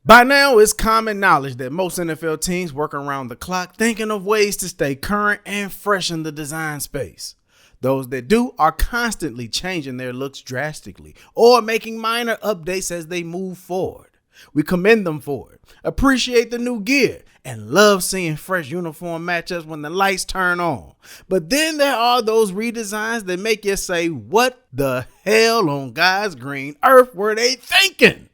By now, it's common knowledge that most NFL teams work around the clock thinking of ways to stay current and fresh in the design space. Those that do are constantly changing their looks drastically or making minor updates as they move forward. We commend them for it, appreciate the new gear, and love seeing fresh uniform matchups when the lights turn on. But then there are those redesigns that make you say, what the hell on God's green earth were they thinking?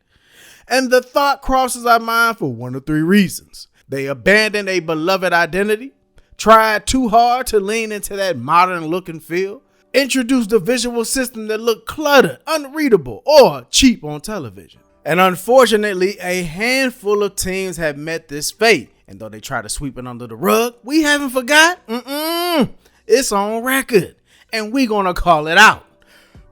And the thought crosses our mind for one of three reasons. They abandoned a beloved identity, tried too hard to lean into that modern look and feel, introduced a visual system that looked cluttered, unreadable, or cheap on television. And unfortunately, a handful of teams have met this fate. And though they try to sweep it under the rug, we haven't forgot. It's on record. And we're going to call it out.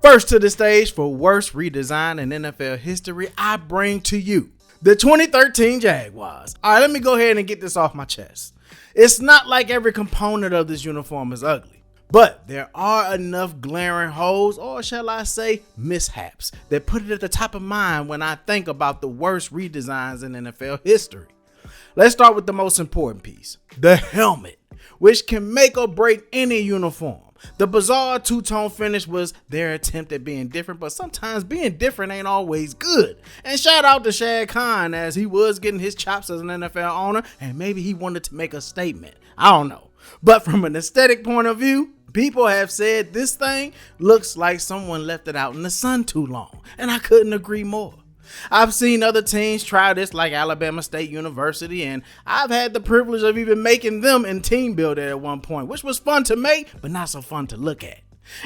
First to the stage for worst redesign in NFL history, I bring to you the 2013 Jaguars. All right, let me go ahead and get this off my chest. It's not like every component of this uniform is ugly, but there are enough glaring holes, or shall I say mishaps, that put it at the top of mind when I think about the worst redesigns in NFL history. Let's start with the most important piece, the helmet, which can make or break any uniform. The bizarre two-tone finish was their attempt at being different, but sometimes being different ain't always good. And shout out to Shad Khan, as he was getting his chops as an NFL owner, and maybe he wanted to make a statement. I don't know. But from an aesthetic point of view, people have said this thing looks like someone left it out in the sun too long, and I couldn't agree more. I've seen other teams try this like Alabama State University, and I've had the privilege of even making them in team builder at one point, which was fun to make, but not so fun to look at.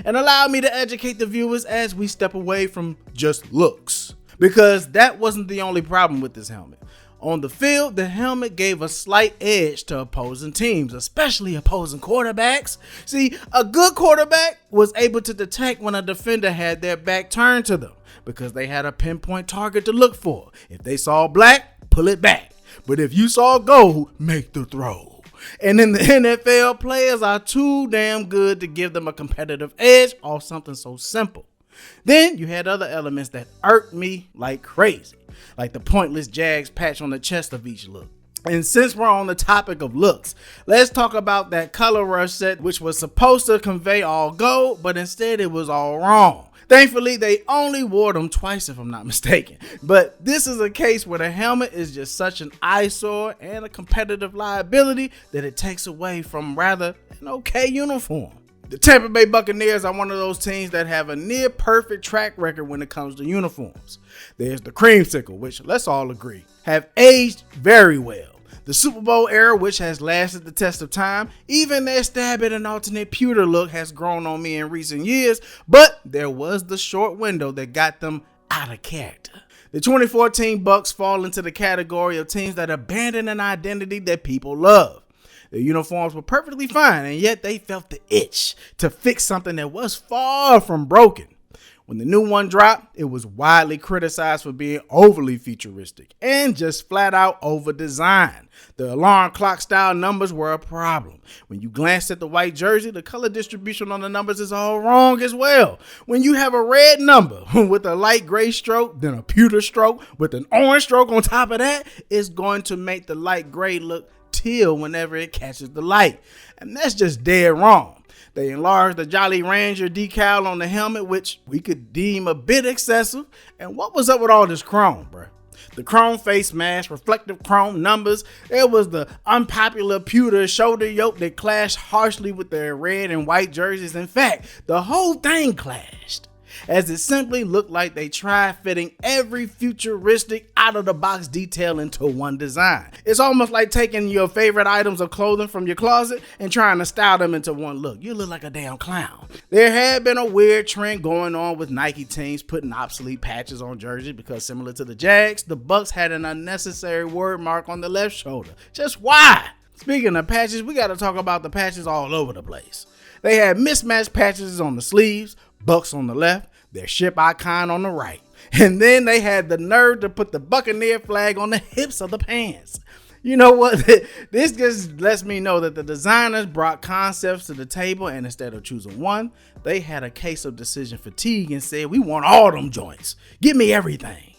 And allow me to educate the viewers as we step away from just looks, because that wasn't the only problem with this helmet. On the field, the helmet gave a slight edge to opposing teams, especially opposing quarterbacks. See, a good quarterback was able to detect when a defender had their back turned to them, because they had a pinpoint target to look for. If they saw black, pull it back. But if you saw gold, make the throw. And in the NFL, players are too damn good to give them a competitive edge off something so simple. Then you had other elements that irked me like crazy, like the pointless Jags patch on the chest of each look. And since we're on the topic of looks, let's talk about that color rush set, which was supposed to convey all gold, but instead it was all wrong. Thankfully, they only wore them twice, if I'm not mistaken. But this is a case where the helmet is just such an eyesore and a competitive liability that it takes away from rather an okay uniform. The Tampa Bay Buccaneers are one of those teams that have a near perfect track record when it comes to uniforms. There's the creamsicle, which let's all agree have aged very well. The Super Bowl era, which has lasted the test of time. Even their stab at an alternate pewter look has grown on me in recent years, but there was the short window that got them out of character. The 2014 Bucs fall into the category of teams that abandon an identity that people love. Their uniforms were perfectly fine, and yet they felt the itch to fix something that was far from broken. When the new one dropped, it was widely criticized for being overly futuristic and just flat out over-designed. The alarm clock style numbers were a problem. When you glanced at the white jersey, the color distribution on the numbers is all wrong as well. When you have a red number with a light gray stroke, then a pewter stroke with an orange stroke on top of that, it's going to make the light gray look teal whenever it catches the light. And that's just dead wrong. They enlarged the Jolly Ranger decal on the helmet, which we could deem a bit excessive. And what was up with all this chrome, bro? The chrome face mask, reflective chrome numbers. There was the unpopular pewter shoulder yoke that clashed harshly with their red and white jerseys. In fact, the whole thing clashed, as it simply looked like they tried fitting every futuristic out-of-the-box detail into one design. It's almost like taking your favorite items of clothing from your closet and trying to style them into one look. You look like a damn clown. There had been a weird trend going on with Nike teams putting obsolete patches on jerseys because, similar to the Jags, the Bucs had an unnecessary word mark on the left shoulder. Just why? Speaking of patches, we got to talk about the patches all over the place. They had mismatched patches on the sleeves, Bucs on the left, their ship icon on the right. And then they had the nerve to put the Buccaneer flag on the hips of the pants. You know what? This just lets me know that the designers brought concepts to the table, and instead of choosing one, they had a case of decision fatigue and said, we want all them joints. Give me everything.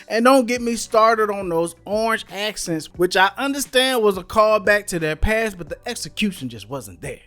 And don't get me started on those orange accents, which I understand was a callback to their past, but the execution just wasn't there.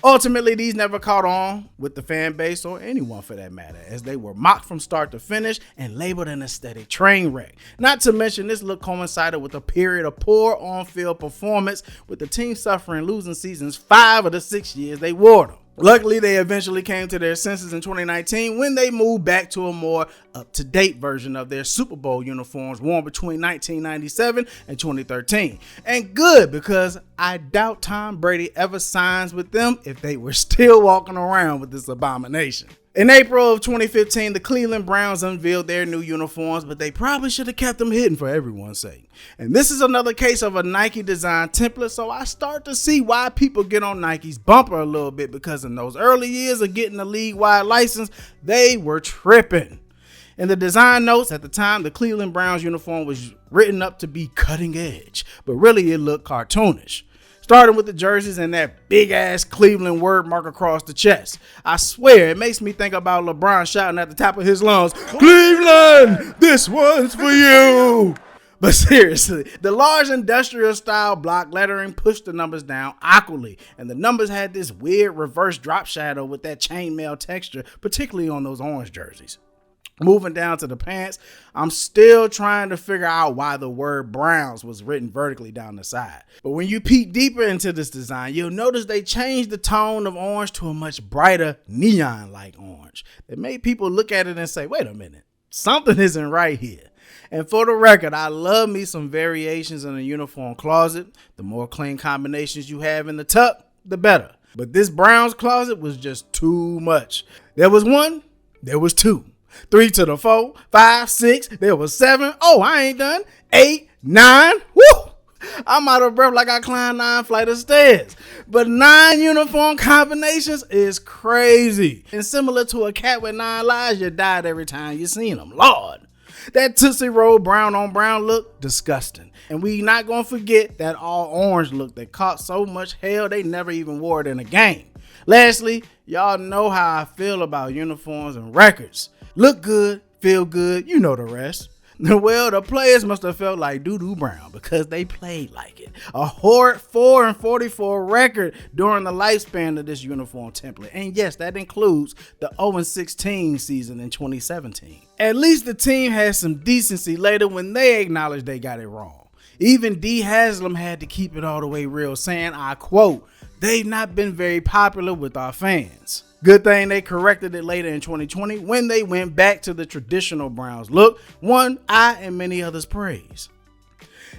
Ultimately, these never caught on with the fan base or anyone for that matter, as they were mocked from start to finish and labeled an aesthetic train wreck. Not to mention, this look coincided with a period of poor on-field performance, with the team suffering losing seasons 5 of the 6 years they wore them. Luckily, they eventually came to their senses in 2019 when they moved back to a more up-to-date version of their Super Bowl uniforms worn between 1997 and 2013. And good, because I doubt Tom Brady ever signs with them if they were still walking around with this abomination. In April of 2015, the Cleveland Browns unveiled their new uniforms, but they probably should have kept them hidden for everyone's sake. And this is another case of a Nike design template, so I start to see why people get on Nike's bumper a little bit, because in those early years of getting a league-wide license, they were tripping. In the design notes at the time, the Cleveland Browns uniform was written up to be cutting edge, but really it looked cartoonish. Starting with the jerseys and that big-ass Cleveland word mark across the chest. I swear, it makes me think about LeBron shouting at the top of his lungs, "Cleveland, this one's for you!" But seriously, the large industrial-style block lettering pushed the numbers down awkwardly, and the numbers had this weird reverse drop shadow with that chainmail texture, particularly on those orange jerseys. Moving down to the pants, I'm still trying to figure out why the word Browns was written vertically down the side. But when you peek deeper into this design, you'll notice they changed the tone of orange to a much brighter neon-like orange. That made people look at it and say, wait a minute, something isn't right here. And for the record, I love me some variations in a uniform closet. The more clean combinations you have in the tuck, the better. But this Browns closet was just too much. There was one, there was two. 3 to the 4, 5, 6, there was 7. Oh, I ain't done. 8, 9. Woo! I'm out of breath like I climbed 9 flights of stairs. But 9 uniform combinations is crazy. And similar to a cat with 9 lives, you died every time you seen them. Lord. That Tootsie Roll brown on brown look, disgusting. And we not gonna forget that all orange look that caught so much hell they never even wore it in a game. Lastly, y'all know how I feel about uniforms and records. Look good, feel good, you know the rest. Well, the players must have felt like doo-doo brown because they played like it. A horrid 4-44 record during the lifespan of this uniform template. And yes, that includes the 0-16 season in 2017. At least the team had some decency later when they acknowledged they got it wrong. Even D. Haslam had to keep it all the way real, saying, I quote, "They've not been very popular with our fans." Good thing they corrected it later in 2020 when they went back to the traditional Browns look, one I and many others praise.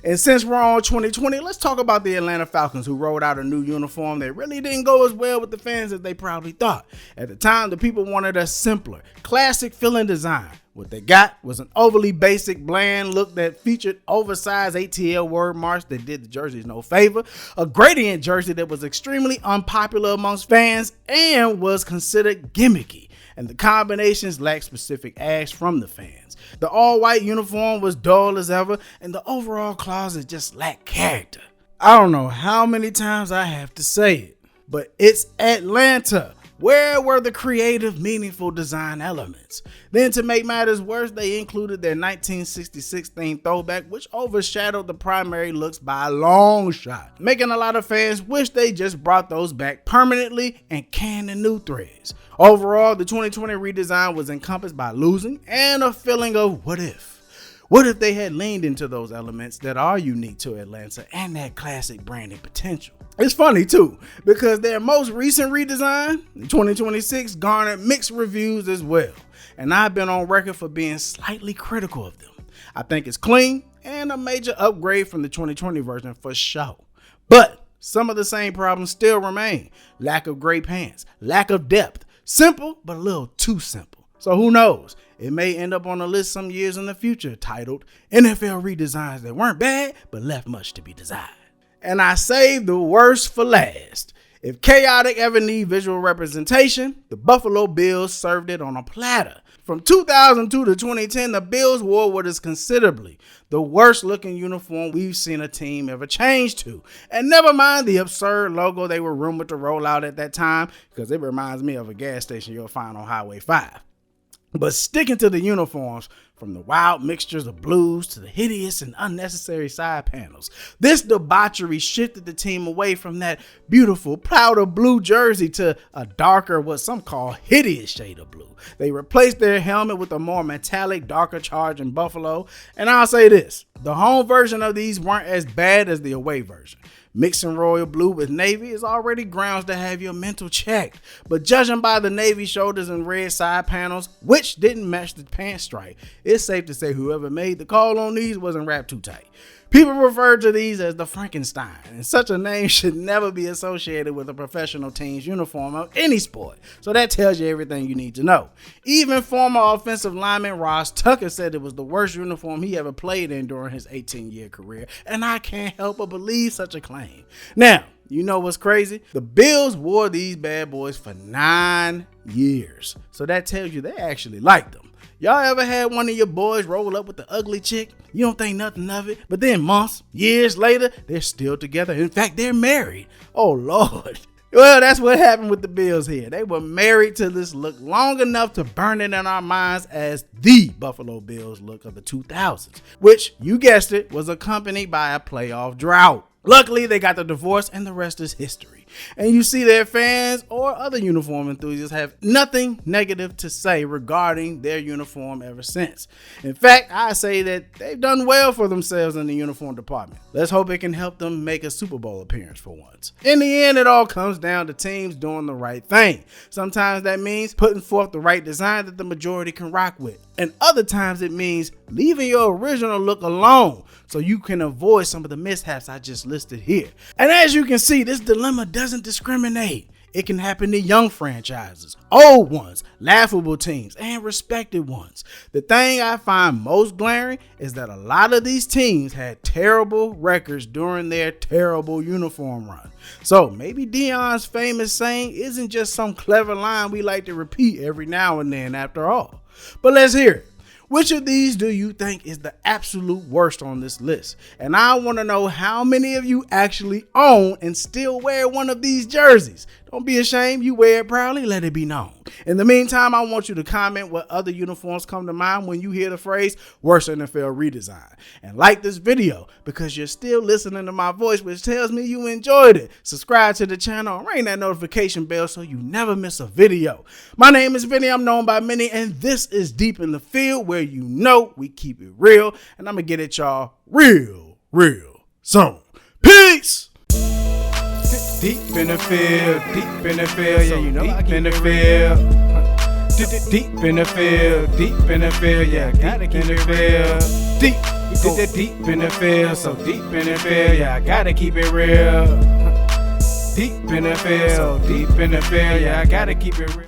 And since we're on 2020, let's talk about the Atlanta Falcons, who rolled out a new uniform that really didn't go as well with the fans as they probably thought. At the time, the people wanted a simpler, classic feeling design. What they got was an overly basic, bland look that featured oversized ATL word marks that did the jerseys no favor, a gradient jersey that was extremely unpopular amongst fans and was considered gimmicky, and the combinations lacked specific asks from the fans. The all-white uniform was dull as ever, and the overall closet just lacked character. I don't know how many times I have to say it, but it's Atlanta. Where were the creative, meaningful design elements? Then to make matters worse, they included their 1966 themed throwback, which overshadowed the primary looks by a long shot, making a lot of fans wish they just brought those back permanently and canned the new threads. Overall, the 2020 redesign was encompassed by losing and a feeling of what if? What if they had leaned into those elements that are unique to Atlanta and that classic branding potential? It's funny too, because their most recent redesign, in 2026, garnered mixed reviews as well. And I've been on record for being slightly critical of them. I think it's clean and a major upgrade from the 2020 version for sure. But some of the same problems still remain. Lack of great pants, lack of depth, simple, but a little too simple. So who knows? It may end up on a list some years in the future titled NFL Redesigns that weren't bad, but left much to be desired. And I saved the worst for last. If chaotic ever need visual representation, the Buffalo Bills served it on a platter. From 2002 to 2010, the Bills wore what is considerably the worst looking uniform we've seen a team ever change to. And never mind the absurd logo they were rumored to roll out at that time, because it reminds me of a gas station you'll find on Highway 5. But sticking to the uniforms, from the wild mixtures of blues to the hideous and unnecessary side panels, this debauchery shifted the team away from that beautiful powder blue jersey to a darker, what some call hideous shade of blue. They replaced their helmet with a more metallic, darker charge in buffalo. And I'll say this, the home version of these weren't as bad as the away version. Mixing royal blue with navy is already grounds to have your mental checked. But judging by the navy shoulders and red side panels, which didn't match the pant stripe, it's safe to say whoever made the call on these wasn't wrapped too tight. People refer to these as the Frankenstein, and such a name should never be associated with a professional team's uniform of any sport. So that tells you everything you need to know. Even former offensive lineman Ross Tucker said it was the worst uniform he ever played in during his 18-year career, and I can't help but believe such a claim. Now, you know what's crazy? The Bills wore these bad boys for 9 years. So that tells you they actually liked them. Y'all ever had one of your boys roll up with the ugly chick? You don't think nothing of it, but then months, years later, they're still together. In fact, they're married. Oh, Lord. Well, that's what happened with the Bills here. They were married to this look long enough to burn it in our minds as the Buffalo Bills look of the 2000s, which, you guessed it, was accompanied by a playoff drought. Luckily, they got the divorce and the rest is history. And you see their fans or other uniform enthusiasts have nothing negative to say regarding their uniform ever since. In fact, I say that they've done well for themselves in the uniform department. Let's hope it can help them make a Super Bowl appearance for once. In the end, it all comes down to teams doing the right thing. Sometimes that means putting forth the right design that the majority can rock with. And other times it means leaving your original look alone so you can avoid some of the mishaps I just listed here. And as you can see, this dilemma doesn't discriminate. It can happen to young franchises, old ones, laughable teams, and respected ones. The thing I find most glaring is that a lot of these teams had terrible records during their terrible uniform run. So maybe Dion's famous saying isn't just some clever line we like to repeat every now and then after all. But let's hear it. Which of these do you think is the absolute worst on this list? And I want to know how many of you actually own and still wear one of these jerseys. Don't be ashamed, you wear it proudly, let it be known. In the meantime, I want you to comment what other uniforms come to mind when you hear the phrase worst NFL redesign. And like this video because you're still listening to my voice, which tells me you enjoyed it. Subscribe to the channel and ring that notification bell so you never miss a video. My name is Vinny, I'm known by many, and this is Deep in the Field, where you know we keep it real, and I'm gonna get at y'all real soon. Peace! Deep in the field, yeah, you know deep in the field. Deep in the field, yeah, gotta keep it real. Deep in the field, so deep in the field, yeah, I gotta keep it real. Deep in the field, yeah, I gotta keep it real.